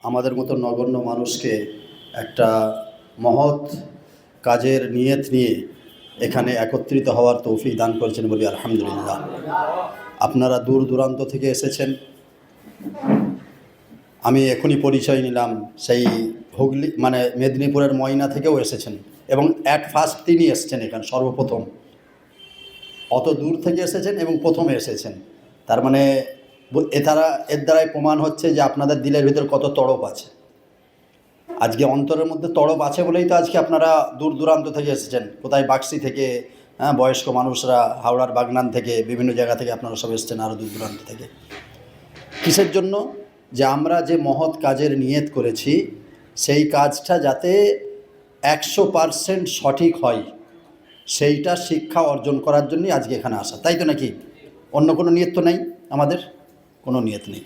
আমাদের মতো নগণ্য মানুষকে একটা মহৎ কাজের নিয়ত নিয়ে এখানে একত্রিত হওয়ার তৌফিক দান করেছেন বলি আলহামদুলিল্লাহ। আপনারা দূর দূরান্ত থেকে এসেছেন। আমি এখনই পরিচয় নিলাম, সেই হুগলি মানে মেদিনীপুরের ময়না থেকেও এসেছেন এবং অ্যাট ফার্স্ট তিনি এসেছেন এখানে সর্বপ্রথম। অত দূর থেকে এসেছেন এবং প্রথমে এসেছেন, তার মানে এর দ্বারাই প্রমাণ হচ্ছে যে আপনাদের দিলের ভিতর কত তড়প আছে। আজকে অন্তরের মধ্যে তড়প আছে বলেই তো আজকে আপনারা দূর দূরান্ত থেকে এসেছেন। কোথায় বাক্সি থেকে, বয়স্ক মানুষরা হাওড়ার বাগনান থেকে, বিভিন্ন জায়গা থেকে আপনারা সব এসেছেন, আরও দূর দূরান্ত থেকে। কিসের জন্য? যে আমরা যে মহৎ কাজের নিয়ত করেছি সেই কাজটা যাতে 100% সঠিক হয়, সেইটা শিক্ষা অর্জন করার জন্যই আজকে এখানে আসা, তাই তো নাকি? অন্য কোনো নিয়ত তো নেই, আমাদের কোনো নিয়ত নেই।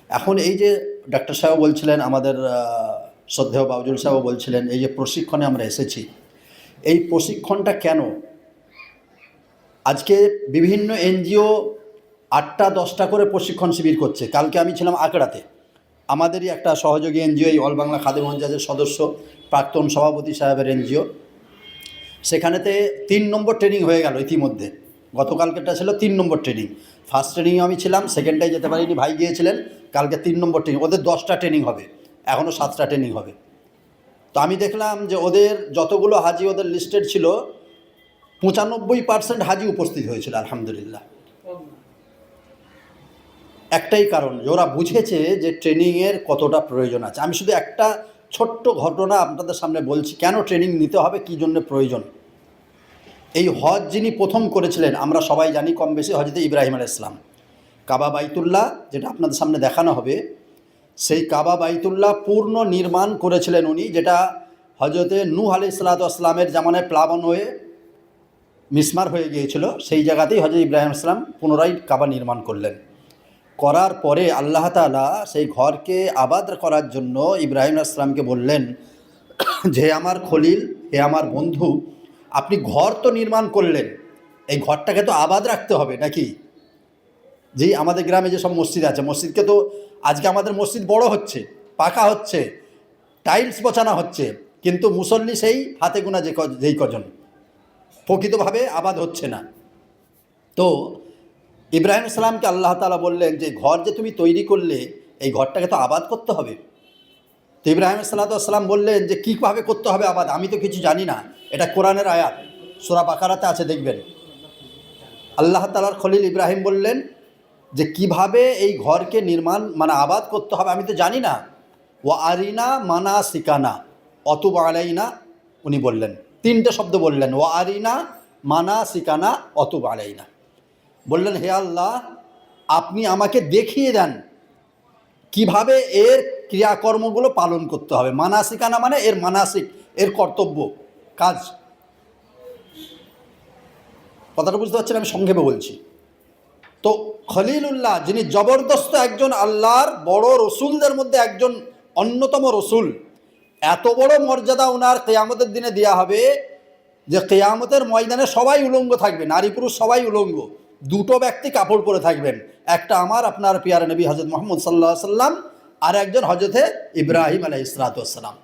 এখন এই যে ডাক্তার সাহেব বলছিলেন, আমাদের শ্রদ্ধেয় বাউজুল সাহেব বলছিলেন, এই যে প্রশিক্ষণে আমরা এসেছি, এই প্রশিক্ষণটা কেন? আজকে বিভিন্ন এনজিও 8টা 10টা করে প্রশিক্ষণ শিবির করছে। কালকে আমি ছিলাম আকড়াতে, আমাদেরই একটা সহযোগী এনজিও, এই অল বাংলা খাদেম মঞ্জাজের সদস্য, প্রাক্তন সভাপতি সাহেবের এনজিও। সেখানেতে 3 নম্বর ট্রেনিং হয়ে গেল ইতিমধ্যে। গতকালকেটা ছিল 3 নম্বর ট্রেনিং। ফার্স্ট ট্রেনিংয়ে আমি ছিলাম, সেকেন্ডটাই যেতে পারিনি, ভাই গিয়েছিলেন। কালকে 3 নম্বর ট্রেনিং। ওদের 10টা ট্রেনিং হবে, এখনও 7টা ট্রেনিং হবে। তো আমি দেখলাম যে ওদের যতগুলো হাজি ওদের লিস্টেড ছিল, 95% হাজি উপস্থিত হয়েছিল আলহামদুলিল্লাহ। একটাই কারণ, যে ওরা বুঝেছে যে ট্রেনিংয়ের কতটা প্রয়োজন আছে। আমি শুধু একটা ছোট্ট ঘটনা আপনাদের সামনে বলছি, কেন ট্রেনিং নিতে হবে, কী জন্য প্রয়োজন। এই হজ যিনি প্রথম করেছিলেন আমরা সবাই জানি কম বেশি, হজরত ইব্রাহিম আলাইহিস সালাম। কাবা বাইতুল্লাহ যেটা আপনাদের সামনে দেখানো হবে, সেই কাবা বাইতুল্লাহ পূর্ণ নির্মাণ করেছিলেন উনি, যেটা হজরতে নূহ আলাইহিস সালামের জামানায় প্লাবন হয়ে মিসমার হয়ে গিয়েছিল। সেই জায়গাতেই হজরত ইব্রাহিম আলাইহিস সালাম পুনরায় কাবা নির্মাণ করলেন। করার পরে আল্লাহ তাআলা সেই ঘরকে আবাদ করার জন্য ইব্রাহিম আলাইহিস সালামকে বললেন, যে আমার খলিল, হে আমার বন্ধু, আপনি ঘর তো নির্মাণ করলেন, এই ঘরটাকে তো আবাদ রাখতে হবে নাকি? জি, আমাদের গ্রামে যে সব মসজিদ আছে, মসজিদকে তো আজকে আমাদের মসজিদ বড় হচ্ছে, পাকা হচ্ছে, টাইলস বসানো হচ্ছে, কিন্তু মুসল্লি সেই হাতে গোনা যেই কজন, প্রকৃতভাবে আবাদ হচ্ছে না। তো ইব্রাহিম সালামকে আল্লাহ তাআলা বললেন যে ঘর যে তুমি তৈরি করলে, এই ঘরটাকে তো আবাদ করতে হবে। তো ইব্রাহিম সালাম বললেন যে কীভাবে করতে হবে আবাদ, আমি তো কিছু জানি না। এটা কোরআনের আয়াত, সূরা বাকারাতে আছে, দেখবেন। আল্লাহ তাআলার খলিল ইব্রাহিম বললেন যে কিভাবে এই ঘরকে নির্মাণ মানে আবাদ করতে হবে আমি তো জানি না। ওয়া আরিনা মানা সিকানা অতুব আলাইনা, উনি বললেন 3টে শব্দ বললেন, ওয়া আরিনা মানা সিকানা অতুব আলাইনা। বললেন, হে আল্লাহ, আপনি আমাকে দেখিয়ে দেন কিভাবে এর ক্রিয়াকর্মগুলো পালন করতে হবে। মানাসিকানা মানে এর মানাসিক, এর কর্তব্য কাজ। কথাটা বুঝতে পারছেন? আমি সংক্ষেপে বলছি। তো খলিলুল্লাহ, যিনি জবরদস্ত একজন আল্লাহর বড় রসুলদের মধ্যে একজন অন্যতম রসুল, এত বড় মর্যাদা ওনার কিয়ামতের দিনে দেওয়া হবে যে কিয়ামতের ময়দানে সবাই উলঙ্গ থাকবে, নারী পুরুষ সবাই উলঙ্গ। 2টো ব্যক্তি কাপড় পরে থাকবেন, একটা আমার আপনার পিয়ারে নবী হজরত মুহাম্মদ সাল্লাল্লাহু আলাইহি সাল্লাম, আর একজন হজরতে ইব্রাহিম আলাইহিস সালাম।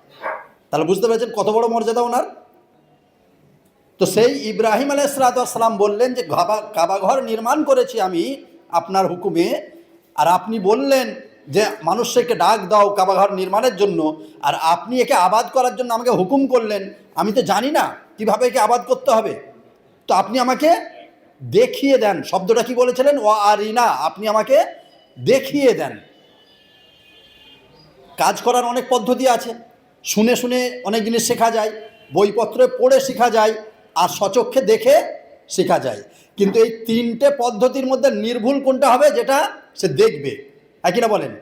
তাহলে বুঝতে পেরেছেন কত বড় মর্যাদা ওনার। তো সেই ইব্রাহিম আলাইহিস সালাম বললেন যে কাবা ঘর নির্মাণ করেছি আমি আপনার হুকুমে, আর আপনি বললেন যে মানুষকে ডাক দাও কাবা ঘর নির্মাণের জন্য, আর আপনি একে আবাদ করার জন্য আমাকে হুকুম করলেন। আমি তো জানি না কিভাবে একে আবাদ করতে হবে, তো আপনি আমাকে দেখিয়ে দেন। শব্দটা কি বলেছিলেন? ওয়া আরিনা, আপনি আমাকে দেখিয়ে দেন। কাজ করার অনেক পদ্ধতি আছে, শুনে শুনে অনেক জিনিস শেখা যায়, বইপত্রে পড়ে শেখা যায়, আর স্বচক্ষে দেখে শেখা যায়। কিন্তু এই 3টে পদ্ধতির মধ্যে নির্ভুল কোনটা হবে? যেটা সে দেখবে। একই না বলেন?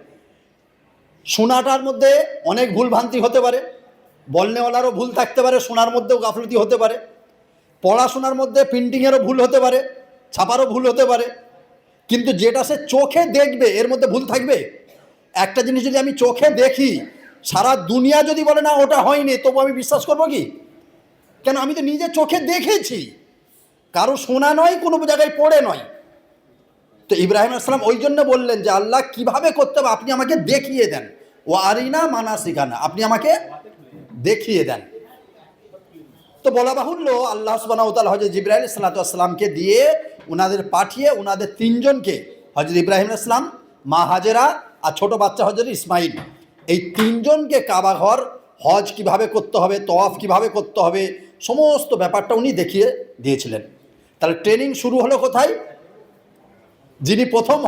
শোনাটার মধ্যে অনেক ভুল ভ্রান্তি হতে পারে, বলনেওয়ালারও ভুল থাকতে পারে, শোনার মধ্যেও গাফলতি হতে পারে। পড়াশোনার মধ্যে প্রিন্টিংয়েরও ভুল হতে পারে, ছাপারও ভুল হতে পারে। কিন্তু যেটা সে চোখে দেখবে এর মধ্যে ভুল থাকবে? একটা জিনিস যদি আমি চোখে দেখি, সারা দুনিয়া যদি বলে না ওটা হয়নি, তবু আমি বিশ্বাস করবো কি? কেন? আমি তো নিজে চোখে দেখেছি, কারো শোনা নয়, কোনো জায়গায় পড়ে নয়। তো ইব্রাহিম আলাইহিস সালাম ওই জন্য বললেন যে আল্লাহ কিভাবে করতে হবে আপনি আমাকে দেখিয়ে দেন। ও আরিনা মানাসিকানা, আপনি আমাকে দেখিয়ে দেন। তো বলা বাহুল্য আল্লাহ সুবহানাহু ওয়া তাআলা হযরত জিবরাইল সাল্লাল্লাহু আলাইহি ওয়াসাল্লামকে দিয়ে ওনাদের পাঠিয়ে ওনাদের তিনজনকে, হযরত ইব্রাহিম আলাইহিস সালাম, মা হাজেরা আর ছোট বাচ্চা হযরত ইসমাইল, এই তিনজনকে কাবা ঘর হজ কিভাবে করতে হবে, তওয়াফ কিভাবে করতে হবে, সমস্ত ব্যাপারটা উনি দেখিয়ে দিয়েছিলেন। তাহলে ট্রেনিং শুরু হলো কোথায়? যিনি প্রথম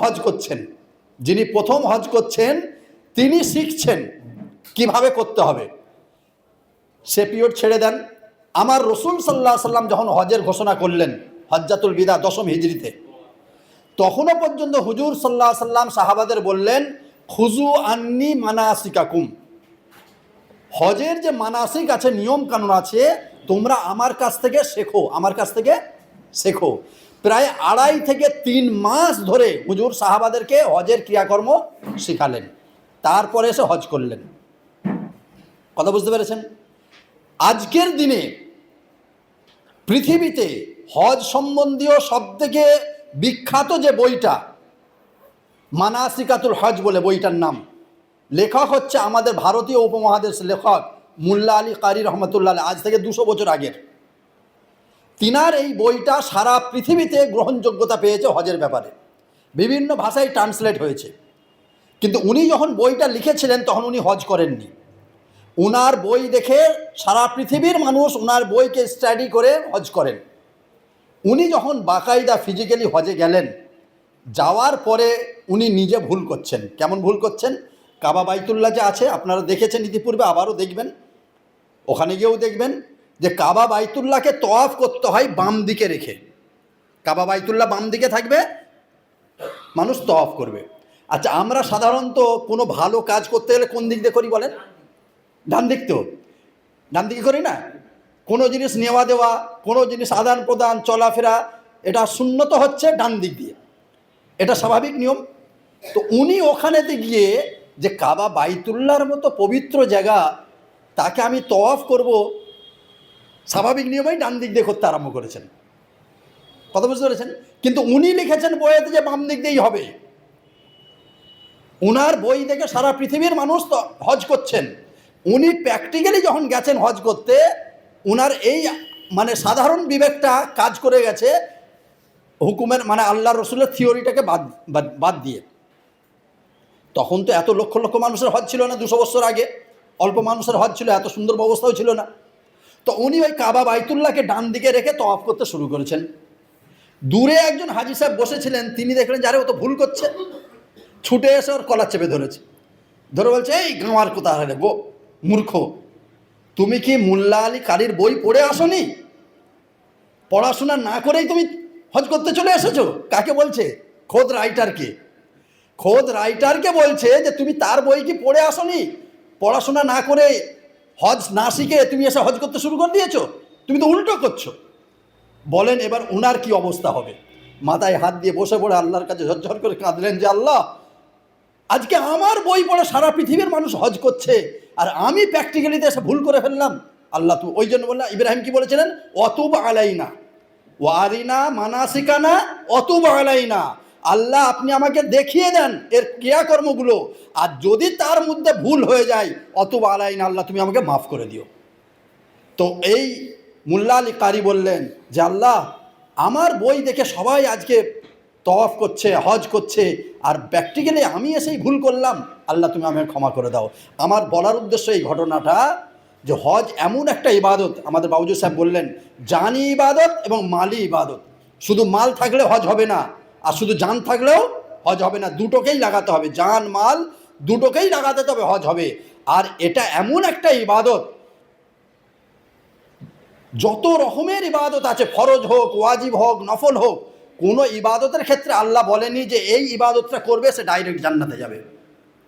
হজ করছেন তিনি শিখছেন কিভাবে করতে হবে। সে পিরিয়ড ছেড়ে দেন। আমার রসুল সাল্লাল্লাহু আলাইহি সাল্লাম যখন হজের ঘোষণা করলেন হজ্জাতুল বিদা 10ম হিজরিতে, তখনও পর্যন্ত হুজুর সাল্লাল্লাহু আলাইহি সাল্লাম সাহাবাদের বললেন, খুজু আন্নি মানাসিকাকুম, হজের যে মানাসিক আছে, নিয়ম কানুন আছে, তোমরা আমার কাছ থেকে শেখো। প্রায় 2.5 থেকে 3 মাস ধরে হুজুর সাহাবাদেরকে হজের ক্রিয়াকর্ম শেখালেন, তারপরে এসে হজ করলেন। কথা বুঝতে পেরেছেন? আজকের দিনে পৃথিবীতে হজ সম্বন্ধীয় সবথেকে বিখ্যাত যে বইটা, মানাসিকাতুল হজ বলে বইটার নাম, লেখক হচ্ছে আমাদের ভারতীয় উপমহাদেশের লেখক মুল্লা আলী কারি রহমতুল্লাহ, আজ থেকে 200 বছর আগের। তিনার এই বইটা সারা পৃথিবীতে গ্রহণযোগ্যতা পেয়েছে হজের ব্যাপারে, বিভিন্ন ভাষায় ট্রান্সলেট হয়েছে। কিন্তু উনি যখন বইটা লিখেছিলেন তখন উনি হজ করেননি। উনার বই দেখে সারা পৃথিবীর মানুষ উনার বইকে স্টাডি করে হজ করেন। উনি যখন বাকায়দা ফিজিক্যালি হজে গেলেন, যাওয়ার পরে উনি নিজে ভুল করছেন। কেমন ভুল করছেন? কাবা বাইতুল্লাহ যে আছে, আপনারা দেখেছেন ইতিপূর্বে, আবারও দেখবেন, ওখানে গিয়েও দেখবেন যে কাবা বাইতুল্লাহকে তওয়াফ করতে হয় বাম দিকে রেখে। কাবা বাইতুল্লাহ বাম দিকে থাকবে, মানুষ তওয়াফ করবে। আচ্ছা, আমরা সাধারণত কোনো ভালো কাজ করতে গেলে কোন দিক দিয়ে করি বলেন? ডান দিক। তো ডান দিকে করি না? কোনো জিনিস নেওয়া দেওয়া, কোনো জিনিস আদান প্রদান, চলাফেরা, এটা সুন্নত হচ্ছে ডান দিক দিয়ে, এটা স্বাভাবিক নিয়ম। তো উনি ওখানেতে গিয়ে যে কাবা বাইতুল্লাহর মতো পবিত্র জায়গা, তাকে আমি তওয়াফ করব, স্বাভাবিক নিয়মেই ডান দিক দিয়ে করতে আরম্ভ করেছেন। কথা বুঝতে পেরেছেন? কিন্তু উনি লিখেছেন বইয়েতে যে বাম দিক দিয়েই হবে। উনার বই দেখে সারা পৃথিবীর মানুষ তো হজ করছেন। উনি প্র্যাকটিক্যালি যখন গেছেন হজ করতে, উনার এই মানে সাধারণ বিবেকটা কাজ করে গেছে হুকুমের মানে আল্লাহ রসুলের থিওরিটাকে বাদ দিয়ে। তখন তো এত লক্ষ লক্ষ মানুষের হজ ছিল না, 200 বছর আগে অল্প মানুষের হজ ছিল, এত সুন্দর ব্যবস্থাও ছিল না। তো উনি ওই কাবা বাইতুল্লাহকে ডান দিকে রেখে তওয়াফ করতে শুরু করেছেন। দূরে একজন হাজি সাহেব বসেছিলেন, তিনি দেখলেন যারে ও তো ভুল করছে, ছুটে এসে ওর কলার চেপে ধরেছে, ধরে বলছে, এই গাঁওয়ার কোথা রে গো মূর্খ, তুমি কি মুল্লা আলী কারির বই পড়ে আসনি? পড়াশোনা না করেই তুমি হজ করতে চলে এসেছো? কাকে বলছে? খোদ রাইটারকে বলছে যে তুমি তার বই কি পড়ে আসনি? পড়াশোনা না করে, হজ না শিখে তুমি এসে হজ করতে শুরু করে দিয়েছো, তুমি তো উল্টো করছো। বলেন এবার উনার কি অবস্থা হবে? মাথায় হাত দিয়ে বসে পড়ে আল্লাহর কাছে ঝরঝর করে কাঁদলেন যে আল্লাহ, আজকে আমার বই পড়ে সারা পৃথিবীর মানুষ হজ করছে, আর আমি প্র্যাকটিক্যালিতে এসে ভুল করে ফেললাম। আল্লাহ তো ওই জন্য বললাম, ইব্রাহিম কি বলেছিলেন? অতুব আলাইনা ওয়ারিনা মানাসিকানা অতুব আলাইনা, আল্লাহ আপনি আমাকে দেখিয়ে দেন এর ক্রিয়াকর্মগুলো, আর যদি তার মধ্যে ভুল হয়ে যায়, অতুব আলাইনা, আল্লাহ তুমি আমাকে মাফ করে দিও। তো এই মুল্লা আলী কারি বললেন যে আল্লাহ, আমার বই দেখে সবাই আজকে তওয়াফ করছে, হজ করছে, আর প্র্যাকটিক্যালি আমি এসেই ভুল করলাম, আল্লাহ তুমি আমাকে ক্ষমা করে দাও। আমার বলার উদ্দেশ্য এই ঘটনাটা যে হজ এমন একটা ইবাদত, আমাদের বাবুজু সাহেব বললেন, জানি ইবাদত এবং মালি ইবাদত। শুধু মাল থাকলে হজ হবে না, আর শুধু জান থাকলেও হজ হবে না, দুটোকেই লাগাতে হবে, জান মাল দুটোকেই লাগাতে তবে হজ হবে। আর এটা এমন একটা ইবাদত, যত রকমের ইবাদত আছে, ফরজ হোক, ওয়াজিব হোক, নফল হোক, কোনো ইবাদতের ক্ষেত্রে আল্লাহ বলেনি যে এই ইবাদতটা করবে সে ডাইরেক্ট জান্নাতে যাবে,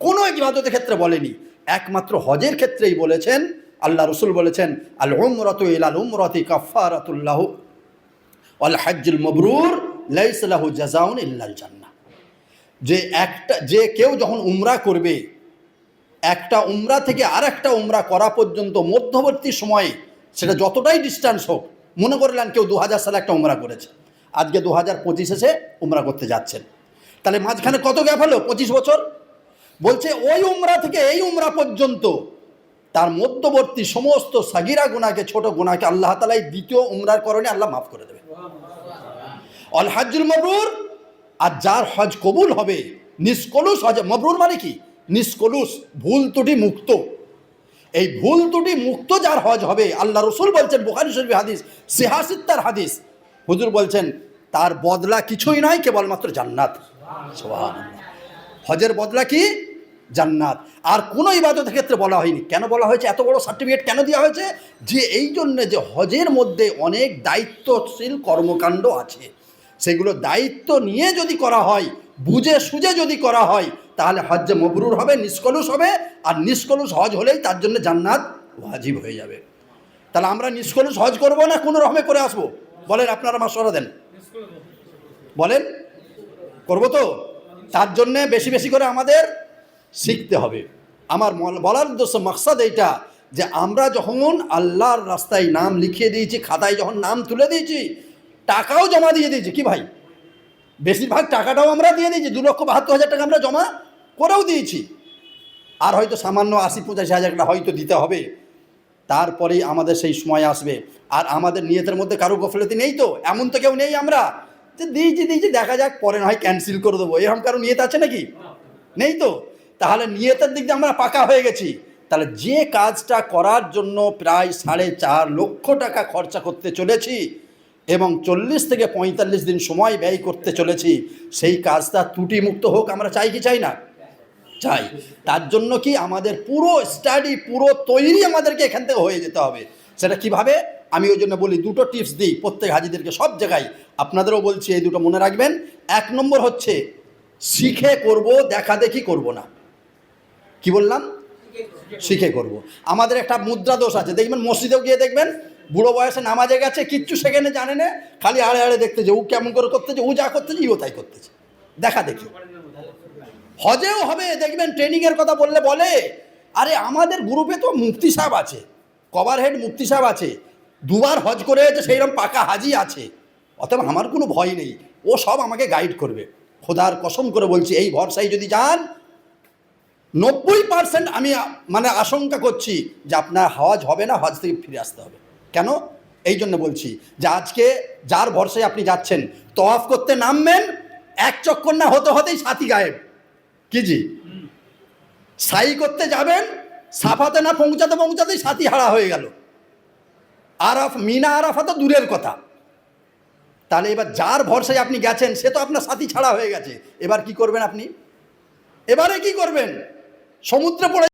কোনো ইবাদতের ক্ষেত্রে বলেনি। একমাত্র হজের ক্ষেত্রেই বলেছেন, আল্লাহ রসুল বলেছেন, আল উমরাতু ইলাল উমরাতি কাফারাতুল্লাহু ওয়াল হজ্জুল মাবরুর লাইসা লাহু জাযাউন ইল্লাল জান্নাহ। যে কেউ যখন উমরা করবে, একটা উমরা থেকে আর একটা উমরা করা পর্যন্ত মধ্যবর্তী সময়ে, সেটা যতটাই ডিস্টেন্স হোক, মনে করলেন কেউ 2000 সালে একটা উমরা করেছে, আজকে 2025 এসে উমরা করতে যাচ্ছেন, তাহলে মাঝখানে কত গ্যাপ হলো? 25 বছর। বলছে ওই উমরা থেকে এই উমরা পর্যন্ত তার মধ্যবর্তী সমস্ত সাগিরা গুনাহকে, ছোট গুনাহকে আল্লাহ তাআলা এই দ্বিতীয় উমরার কারণে আল্লাহ মাফ করে দেবে। অল হজ্জুল মাবরুর, আর যার হজ কবুল হবে, নিষ্কলুষ হজ। মাবরুর মানে কি? নিষ্কলুষ, ভুল ত্রুটি মুক্ত। এই ভুল ত্রুটি মুক্ত যার হজ হবে, আল্লাহ রসুল বলছেন, বুখারী শরীফের হাদিস, সিহাসিত্তার হাদিস, হুজুর বলছেন তার বদলা কিছুই নয়, কেবলমাত্র জান্নাত। সুবহানাল্লাহ। হজের বদলা কি? জান্নাত। আর কোনো ইবাদতের ক্ষেত্রে বলা হয়নি। কেন বলা হয়েছে? এত বড় সার্টিফিকেট কেন দেওয়া হয়েছে? যে এই জন্যে যে হজের মধ্যে অনেক দায়িত্বশীল কর্মকাণ্ড আছে, সেগুলো দায়িত্ব নিয়ে যদি করা হয়, বুঝে সুঝে যদি করা হয়, তাহলে হজ্জে মবরুর হবে, নিষ্কলুষ হবে। আর নিষ্কলুষ হজ হলেই তার জন্য জান্নাত ওয়াজিব হয়ে যাবে। তাহলে আমরা নিষ্কলুষ হজ করবো না কোনো রকমে করে আসবো? বলেন, আপনারা মাশওয়ারা দেন, বলেন করবো তো? তার জন্যে বেশি বেশি করে আমাদের শিখতে হবে। আমার বলার উদ্দেশ্য, মাকসাদ এইটা, যে আমরা যখন আল্লাহর রাস্তায় নাম লিখিয়ে দিয়েছি, খাতায় যখন নাম তুলে দিয়েছি, টাকাও জমা দিয়ে দিয়েছি, কি ভাই? বেশিরভাগ টাকাটাও আমরা দিয়ে দিয়েছি, 2,72,000 টাকা আমরা জমা করেও দিয়েছি। আর হয়তো সামান্য 80-85,000 টাকা হয়তো দিতে হবে। তারপরেই আমাদের সেই সময় আসবে। আর আমাদের নিয়তের মধ্যে কারো গফলতি নেই তো? এমন তো কেউ নেই আমরা যে দিয়েছি দেখা যাক, পরে না হয় ক্যান্সেল করে দেবো, এরকম কারো নিয়ত আছে নাকি? নেই তো। তাহলে নিয়তের দিক দিয়ে আমরা পাকা হয়ে গেছি। তাহলে যে কাজটা করার জন্য প্রায় 4.5 লক্ষ টাকা খরচা করতে চলেছি এবং 40 থেকে 45 দিন সময় ব্যয় করতে চলেছি, সেই কাজটা ত্রুটিমুক্ত হোক আমরা চাই কি চাই না? চাই। তার জন্য কি আমাদের পুরো স্টাডি, পুরো তৈরি আমাদেরকে এখান থেকে হয়ে যেতে হবে। সেটা কিভাবে? আমি ওই জন্য বলি, দুটো টিপস দিই প্রত্যেক হাজিদেরকে, সব জায়গায় আপনাদেরও বলছি, এই দুটো মনে রাখবেন। 1 নম্বর হচ্ছে শিখে করব, দেখা দেখি করব না। কি বললাম? শিখে করব। আমাদের একটা মুদ্রা দোষ আছে, দেখবেন মসজিদেও গিয়ে দেখবেন বুড়ো বয়সে নামাজে গেছে, কিচ্ছু সেখানে জানে না, খালি আড়ে আড়ে দেখতেছে, ও কেমন করে করতেছে, ও যা করতেছে ইও তাই করতেছে, দেখা দেখি। হজেও হবে, দেখবেন ট্রেনিংয়ের কথা বলে, আরে আমাদের গ্রুপে তো মুফতি সাহেব আছে, কভার হেড মুফতি সাহেব আছে, 2বার হজ করে হয়েছে, সেইরকম পাকা হাজি আছে। অতএব আমার কোনো ভয় নেই, ও সব আমাকে গাইড করবে। খোদার কসম করে বলছি, এই ভরসায় যদি যান, 90% আমি আশঙ্কা করছি যে আপনার হজ হবে না, হজ থেকে ফিরে আসতে হবে। কেন? এই জন্য বলছি যে আজকে যার ভরসায় আপনি যাচ্ছেন, তওয়াফ করতে নামবেন, 1 চক্কর না হতে হতেই সাথী গায়েব। কি জি? সাই করতে যাবেন, সাফাতে না পৌঁছাতেই সাথী হারা হয়ে গেল। মিনা আরাফা তো দূরের কথা। তাহলে এবার যার ভরসায় আপনি গেছেন, সে তো আপনার সাথী ছাড়া হয়ে গেছে। এবার কি করবেন আপনি? এবারে কি করবেন? সমুদ্রে পড়ে